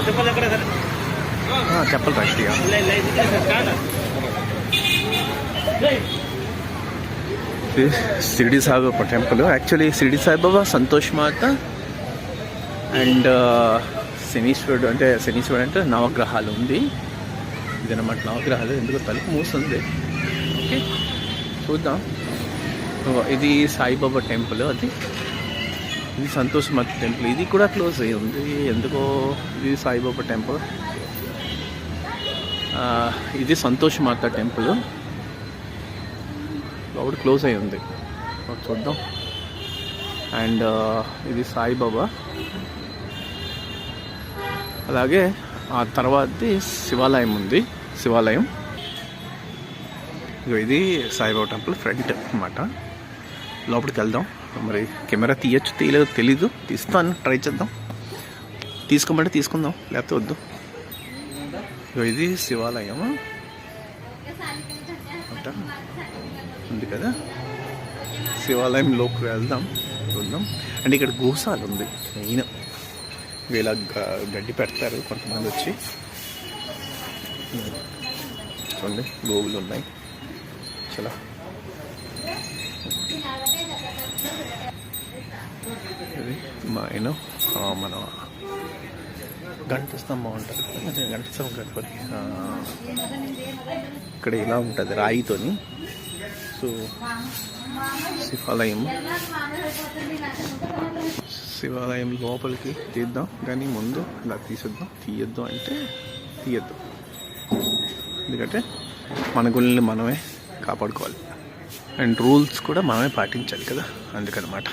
చెప్పలు రైట్గా Shirdi Saibaba temple. Actually Shirdi Saibaba, Santosh Mata and శనీశ్వరుడు అంటే నవగ్రహాలు ఉంది. ఇదన్నమాట నవగ్రహాలు. ఎందుకు తలుపు మూస్తుంది. ఓకే చూద్దాం. ఇది సాయిబాబా టెంపుల్. ఇది సంతోష్ మాత టెంపుల్. ఇది కూడా క్లోజ్ అయ్యి ఉంది ఎందుకో. ఇది సాయిబాబా టెంపుల్. ఇది సంతోష్ మాత టెంపుల్. లోపల క్లోజ్ అయి ఉంది. చూద్దాం. అండ్ ఇది సాయిబాబా. అలాగే ఆ తర్వాతది శివాలయం ఉంది. శివాలయం. ఇది సాయిబాబా టెంపుల్ ఫ్రంట్ అన్నమాట. లోపలికి వెళ్దాం. మరి కెమెరా తీయలేదో తెలీదు. తీస్తాను, ట్రై చేద్దాం. తీసుకోమంటే తీసుకుందాం, లేకపోతే వద్దు. ఇది శివాలయం ఉంది కదా. శివాలయంలోకి వెళ్దాం, చూద్దాం. అంటే ఇక్కడ గోశాల ఉంది మెయిన్. ఇలా గడ్డి పెడతారు కొంతమంది వచ్చి. చూడండి గోవులు ఉన్నాయి చాలా. ఇది మన గంట స్తంభం ఉంటుంది. గంట స్తంభం గణపతి ఇక్కడ ఇలా ఉంటుంది రాయితోని. సో శివాలయం లోపలికి తీద్దాం, కానీ ముందు ఇలా తీయొద్దు అంటే తీయద్దు. ఎందుకంటే మన గుళ్ళని మనమే కాపాడుకోవాలి అండ్ రూల్స్ కూడా మనమే పాటించాలి కదా, అందుకనమాట.